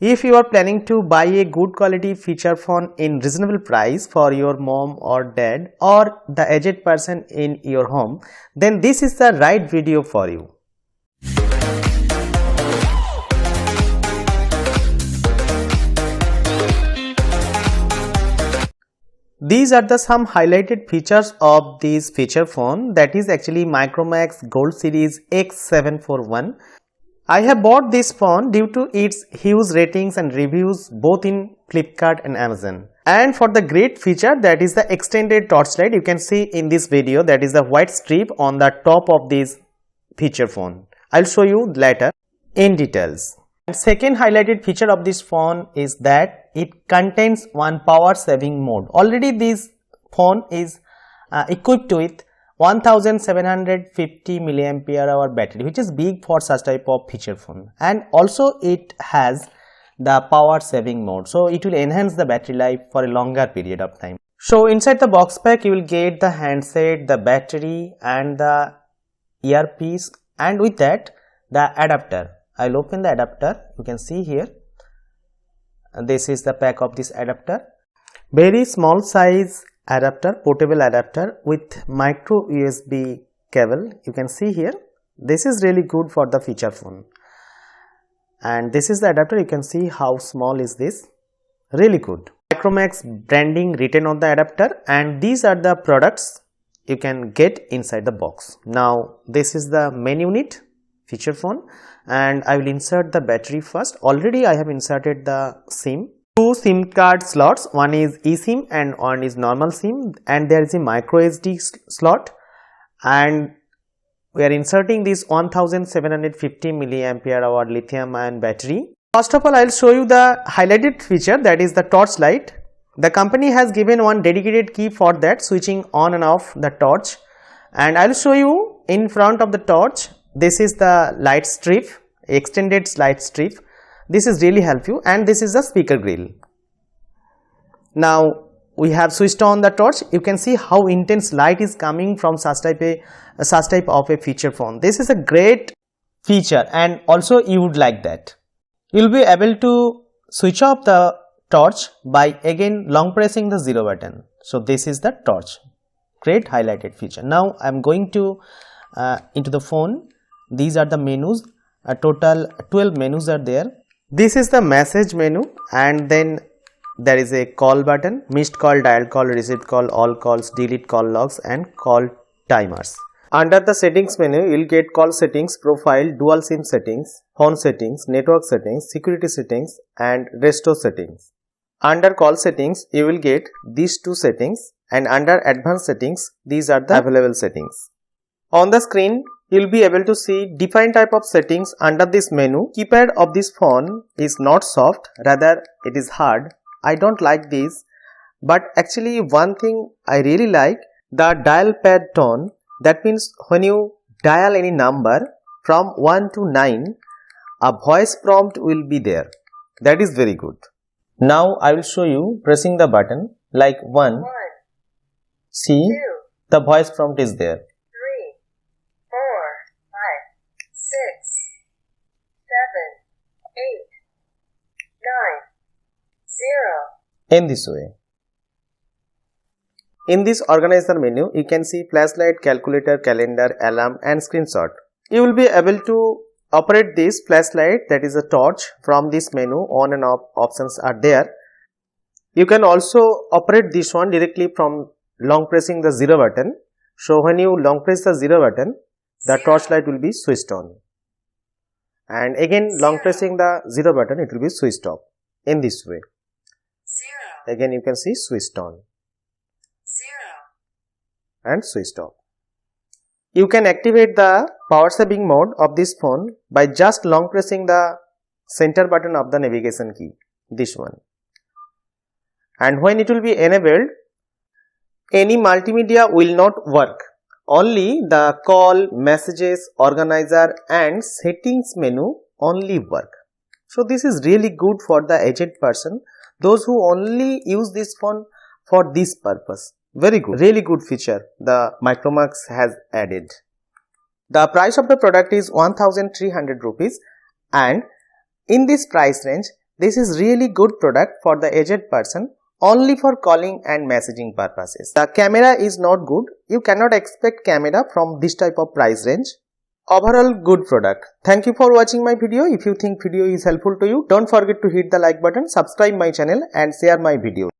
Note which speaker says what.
Speaker 1: If you are planning to buy a good quality feature phone in reasonable price for your mom or dad or the aged person in your home, then this is the right video for you. These are the some highlighted features of this feature phone, that is actually Micromax Gold Series X741. I have bought this phone due to its huge ratings and reviews both in Flipkart and Amazon. And for the great feature, that is the extended torchlight, you can see in this video, that is the white strip on the top of this feature phone. I'll show you later in details. And second highlighted feature of this phone is that it contains one power saving mode. Already this phone is equipped with 1750 mAh battery, which is big for such type of feature phone, and also it has the power saving mode, so it will enhance the battery life for a longer period of time. So inside the box pack you will get the handset, the battery and the earpiece, and with that the adapter. I'll open the adapter. You can see here, this is the pack of this adapter. Very small size adapter, portable adapter with micro USB cable. You can see here, this is really good for the feature phone. And this is the adapter. You can see how small is this, really good. Micromax branding written on the adapter, and these are the products you can get inside the box. Now this is the main unit, feature phone, and I will insert the battery first. Already I have inserted the SIM. Two SIM card slots, one is eSIM and one is normal SIM, and there is a micro SD slot, and we are inserting this 1750 mAh lithium ion battery. First of all, I will show you the highlighted feature, that is the torchlight. The company has given one dedicated key for that, switching on and off the torch, and I will show you in front of the torch. This is the light strip, extended light strip. This is really help you, and this is the speaker grill. Now we have switched on the torch. You can see how intense light is coming from such type of a feature phone. This is a great feature, and also you would like that. You will be able to switch off the torch by again long pressing the 0 button. So this is the torch, great highlighted feature. Now I am going to into the phone. These are the menus, a total 12 menus are there. This is the message menu, and then there is a call button, missed call, dial call, received call, all calls, delete call logs and call timers. Under the settings menu, you will get call settings, profile, dual SIM settings, phone settings, network settings, security settings and restore settings. Under call settings, you will get these two settings, and under advanced settings, these are the available settings. On the screen, you will be able to see different type of settings under this menu. Keypad of this phone is not soft, rather it is hard. I don't like this, but actually one thing I really like, the dial pad tone. That means when you dial any number from 1 to 9, a voice prompt will be there. That is very good. Now I will show you pressing the button like 1. See, the voice prompt is there.
Speaker 2: 3, 4, 5, 6, 7, 8, 9, 0.
Speaker 1: In this way. In this organizer menu, you can see flashlight, calculator, calendar, alarm and screenshot. You will be able to operate this flashlight, that is a torch, from this menu. On and off options are there. You can also operate this one directly from long pressing the 0 button. So when you long press the 0 button, the torchlight will be switched on, and again long pressing the 0 button, it will be switched off. In this way, again you can see switched on and switched off. You can activate the power saving mode of this phone by just long pressing the center button of the navigation key, this one, and when it will be enabled, any multimedia will not work. Only the call, messages, organizer and settings menu only work. So this is really good for the aged person, those who only use this phone for this purpose. Very good, really good feature the Micromax has added. The price of the product is 1300 rupees, and in this price range This is really good product for the aged person only for calling and messaging purposes. The camera is not good. You cannot expect camera from this type of price range. Overall good product. Thank you for watching my video. If you think video is helpful to you, don't forget to hit the like button, subscribe my channel and share my video.